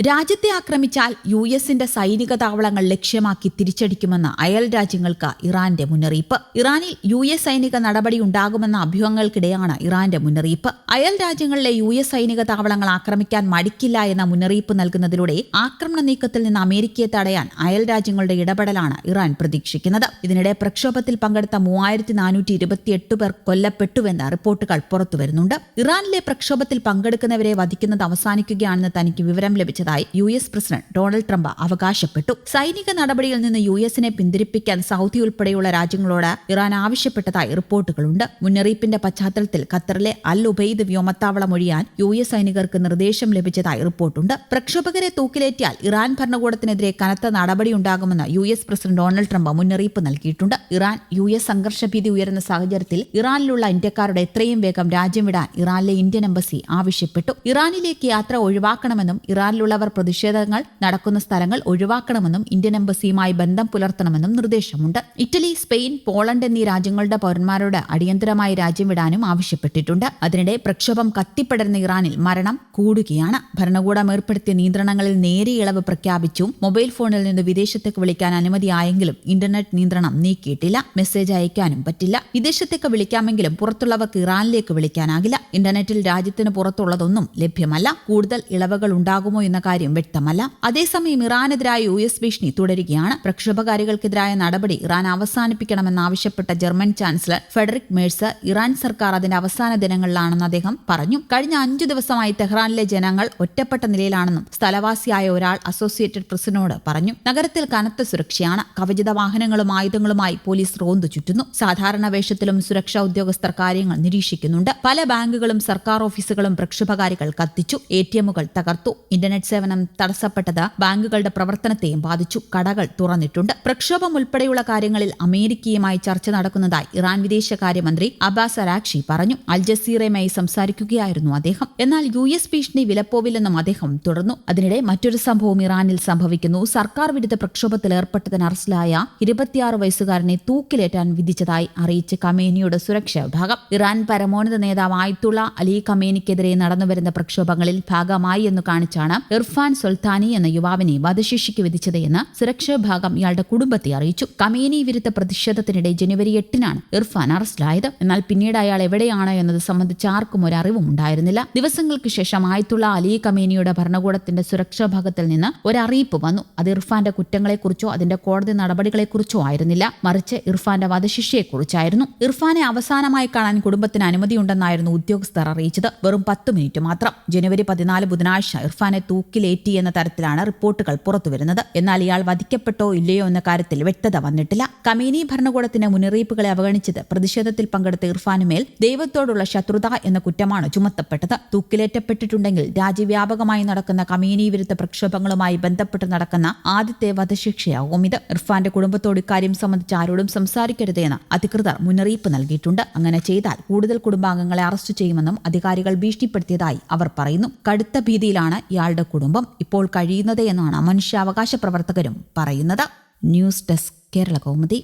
രാജ്യത്തെ ആക്രമിച്ചാൽ യുഎസിന്റെ സൈനിക താവളങ്ങൾ ലക്ഷ്യമാക്കി തിരിച്ചടിക്കുമെന്ന് അയൽ രാജ്യങ്ങൾക്ക് ഇറാന്റെ മുന്നറിയിപ്പ്. ഇറാനിൽ യുഎസ് സൈനിക നടപടി ഉണ്ടാകുമെന്ന അഭ്യൂഹങ്ങൾക്കിടെയാണ് ഇറാന്റെ മുന്നറിയിപ്പ്. അയൽ രാജ്യങ്ങളിലെ യുഎസ് സൈനിക താവളങ്ങൾ ആക്രമിക്കാൻ മടിക്കില്ല എന്ന മുന്നറിയിപ്പ് നൽകുന്നതിലൂടെ ആക്രമണ നീക്കത്തിൽ നിന്ന് അമേരിക്കയെ തടയാൻ അയൽ രാജ്യങ്ങളുടെ ഇടപെടലാണ് ഇറാൻ പ്രതീക്ഷിക്കുന്നത്. ഇതിനിടെ പ്രക്ഷോഭത്തിൽ പങ്കെടുത്ത 3428 പേർ കൊല്ലപ്പെട്ടുവെന്ന റിപ്പോർട്ടുകൾ പുറത്തുവരുന്നുണ്ട്. ഇറാനിലെ പ്രക്ഷോഭത്തിൽ പങ്കെടുക്കുന്നവരെ വധിക്കുന്നത് അവസാനിക്കുകയാണെന്ന് തനിക്ക് വിവരം ലഭിച്ചതായി യുഎസ് പ്രസിഡന്റ് ഡൊണാൾഡ് ട്രംപ് അവകാശപ്പെട്ടു. സൈനിക നടപടിയിൽ നിന്ന് യുഎസിനെ പിന്തിരിപ്പിക്കാൻ സൗദി ഉൾപ്പെടെയുള്ള രാജ്യങ്ങളോട് ഇറാൻ ആവശ്യപ്പെട്ടതായി റിപ്പോർട്ടുകളുണ്ട്. മുന്നറിയിപ്പിന്റെ പശ്ചാത്തലത്തിൽ ഖത്തറിലെ അൽ ഉബൈദ് വ്യോമത്താവളം ഒഴിയാൻ യുഎസ് സൈനികർക്ക് നിർദ്ദേശം ലഭിച്ചതായി റിപ്പോർട്ടുണ്ട്. പ്രക്ഷോഭകരെ തൂക്കിലേറ്റിയാൽ ഇറാൻ ഭരണകൂടത്തിനെതിരെ കനത്ത നടപടിയുണ്ടാകുമെന്ന് യുഎസ് പ്രസിഡന്റ് ഡൊണാൾഡ് ട്രംപ് മുന്നറിയിപ്പ് നൽകിയിട്ടുണ്ട്. ഇറാൻ യുഎസ് സംഘർഷഭീതി ഉയരുന്ന സാഹചര്യത്തിൽ ഇറാനിലുള്ള ഇന്ത്യക്കാരുടെ എത്രയും വേഗം രാജ്യം വിടാൻ ഇറാനിലെ ഇന്ത്യൻ എംബസി ആവശ്യപ്പെട്ടു. ഇറാനിലേക്ക് യാത്ര ഒഴിവാക്കണമെന്നും ഇറാനിലുള്ളവർ പ്രതിഷേധങ്ങൾ നടക്കുന്ന സ്ഥലങ്ങൾ ഒഴിവാക്കണമെന്നും ഇന്ത്യൻ എംബസിയുമായി ബന്ധം പുലർത്തണമെന്നും നിർദ്ദേശമുണ്ട്. ഇറ്റലി, സ്പെയിൻ, പോളണ്ട് എന്നീ രാജ്യങ്ങളുടെ പൗരന്മാരോട് അടിയന്തരമായി രാജ്യം വിടാനും ആവശ്യപ്പെട്ടിട്ടുണ്ട്. അതിനിടെ പ്രക്ഷോഭം കത്തിപ്പടരുന്ന ഇറാനിൽ മരണം കൂടുകയാണ്. ഭരണകൂടം ഏർപ്പെടുത്തിയ നിയന്ത്രണങ്ങളിൽ നേരിയ ഇളവ് പ്രഖ്യാപിച്ചും മൊബൈൽ ഫോണിൽ നിന്ന് വിദേശത്തേക്ക് വിളിക്കാൻ അനുമതിയായെങ്കിലും ഇന്റർനെറ്റ് നിയന്ത്രണം നീക്കിയിട്ടില്ല. മെസ്സേജ് അയക്കാനും പറ്റില്ല. വിദേശത്തേക്ക് വിളിക്കാമെങ്കിലും പുറത്തുള്ളവർക്ക് ഇറാനിലേക്ക് വിളിക്കാനാകില്ല. ഇന്റർനെറ്റിൽ രാജ്യത്തിന് പുറത്തുള്ളതൊന്നും ലഭ്യമല്ല. കൂടുതൽ ഇളവുകൾ ഉണ്ടാകുമോ എന്ന കാര്യം വ്യക്തമല്ല. അതേസമയം ഇറാനെതിരായ യുഎസ് ഭീഷണി തുടരുകയാണ്. പ്രക്ഷോഭകാരികൾക്കെതിരായ നടപടി ഇറാൻ അവസാനിപ്പിക്കണമെന്നാവശ്യപ്പെട്ട German chancellor Friedrich Merz Iran സർക്കാർ അതിന്റെ അവസാന ദിനങ്ങളിലാണെന്ന് അദ്ദേഹം പറഞ്ഞു. കഴിഞ്ഞ 5 ദിവസമായി തെഹ്റാനിലെ ജനങ്ങൾ ഒറ്റപ്പെട്ട നിലയിലാണെന്നും സ്ഥലവാസിയായ ഒരാൾ അസോസിയേറ്റഡ് പ്രസിനോട് പറഞ്ഞു. നഗരത്തിൽ കനത്ത സുരക്ഷയാണ്. കവചിത വാഹനങ്ങളും ആയുധങ്ങളുമായി പോലീസ് റോന്തു ചുറ്റുന്നു. സാധാരണ വേഷത്തിലും സുരക്ഷാ ഉദ്യോഗസ്ഥർ കാര്യങ്ങൾ നിരീക്ഷിക്കുന്നുണ്ട്. പല ബാങ്കുകളും സർക്കാർ ഓഫീസുകളും പ്രക്ഷോഭകാരികൾ കത്തിച്ചു. എടിഎമ്മുകൾ തകർത്തു. ഇന്റർനെറ്റ് സേവനം തടസ്സപ്പെട്ടത് ബാങ്കുകളുടെ പ്രവർത്തനത്തെയും ബാധിച്ചു. കടകൾ തുറന്നിട്ടുണ്ട്. പ്രക്ഷോഭം ഉൾപ്പെടെയുള്ള കാര്യങ്ങളിൽ അമേരിക്കയുമായി ചർച്ച നടക്കുന്നതായി ഇറാൻ വിദേശകാര്യമന്ത്രി അബ്ബാസ് അരാഗ്ചി പറഞ്ഞു. അൽ ജസീറയുമായി സംസാരിക്കുകയായിരുന്നു അദ്ദേഹം. എന്നാൽ യുഎസ് ഭീഷണി വിലപ്പോവില്ലെന്നും അദ്ദേഹം തുടർന്നു. അതിനിടെ മറ്റൊരു സംഭവം ഇറാനിൽ സംഭവിക്കുന്നു. സർക്കാർ വിരുദ്ധ പ്രക്ഷോഭത്തിൽ ഏർപ്പെട്ടതിന് അറസ്റ്റിലായ 26 വയസ്സുകാരനെ തൂക്കിലേറ്റാൻ വിധിച്ചതായി അറിയിച്ച് ഖമേനിയുടെ സുരക്ഷാ വിഭാഗം. ഇറാൻ പരമോന്നത നേതാവ് ആയത്തുള്ള അലി ഖമേനിക്കെതിരെ നടന്നുവരുന്ന പ്രക്ഷോഭങ്ങളിൽ ഭാഗമായി എന്ന് കാണിച്ചാണ് ഇർഫാൻ സുൽത്താനി എന്ന യുവാവിനെ വധശിക്ഷയ്ക്ക് വിധിച്ചത് എന്ന് സുരക്ഷാ വിഭാഗം ഇയാളുടെ കുടുംബത്തെ അറിയിച്ചു. ഖമേനി വിരുദ്ധ പ്രതിഷേധത്തിനിടെ ജനുവരി 8-നാണ് ഇർഫാൻ അറസ്റ്റിലായത്. എന്നാൽ പിന്നീട് അയാൾ എവിടെയാണ് എന്നത് സംബന്ധിച്ച് ആർക്കും ഒരു അറിവും ഉണ്ടായിരുന്നില്ല. ദിവസങ്ങൾക്ക് ശേഷം ആയത്തുള്ള അലി ഖമേനിയുടെ ഭരണകൂടത്തിന്റെ സുരക്ഷാ വിഭാഗത്തിൽ നിന്ന് ഒരു അറിയിപ്പ് വന്നു. അത് ഇർഫാന്റെ കുറ്റങ്ങളെക്കുറിച്ചോ അതിന്റെ കോടതി നടപടികളെക്കുറിച്ചോ ആയിരുന്നില്ല, മറിച്ച് ഇർഫാന്റെ വധശിക്ഷയെക്കുറിച്ചായിരുന്നു. ഇർഫാനെ അവസാനമായി കാണാൻ കുടുംബത്തിന് അനുമതിയുണ്ടെന്നായിരുന്നു ഉദ്യോഗസ്ഥർ അറിയിച്ചത്. വെറും 10 മിനിറ്റ് മാത്രം. ജനുവരി 14 ബുധനാഴ്ച ഇർഫാനെ തൂക്കിലേറ്റി എന്ന തരത്തിലാണ് റിപ്പോർട്ടുകൾ പുറത്തുവരുന്നത്. എന്നാൽ ഇയാൾ വധിക്കപ്പെട്ടോ ഇല്ലയോ എന്ന കാര്യത്തിൽ വ്യക്തത വന്നിട്ടില്ല. ഖമേനി ഭരണകൂടത്തിന്റെ മുന്നറിയിപ്പുകളെ അവഗണിച്ചത് പ്രതിഷേധത്തിൽ പങ്കെടുത്ത ഇർഫാനുമേൽ ദൈവത്തോടുള്ള ശത്രുത എന്ന കുറ്റമാണ് ചുമത്തപ്പെട്ടത്. തൂക്കിലേറ്റപ്പെട്ടിട്ടുണ്ടെങ്കിൽ രാജ്യവ്യാപകമായി നടക്കുന്ന ഖമേനി വിരുദ്ധ പ്രക്ഷോഭങ്ങളുമായി ബന്ധപ്പെട്ട് നടക്കുന്ന ആദ്യത്തെ വധശിക്ഷയാകും ഇത്. ഇർഫാന്റെ കുടുംബത്തോട് ഇക്കാര്യം സംബന്ധിച്ച് ആരോടും സംസാരിക്കരുതെന്ന് അധികൃതർ മുന്നറിയിപ്പ് നൽകിയിട്ടുണ്ട്. അങ്ങനെ ചെയ്താൽ കൂടുതൽ കുടുംബാംഗങ്ങളെ അറസ്റ്റ് ചെയ്യുമെന്നും അധികാരികൾ ഭീഷണിപ്പെടുത്തിയതായി അവർ പറയുന്നു. കടുത്ത ഭീതിയിലാണ് ഇയാളുടെ കുടുംബം ഇപ്പോൾ കഴിയുന്നത് എന്നാണ് മനുഷ്യാവകാശ പ്രവർത്തകരും പറയുന്നത്. News desk Kerala Kaumudi.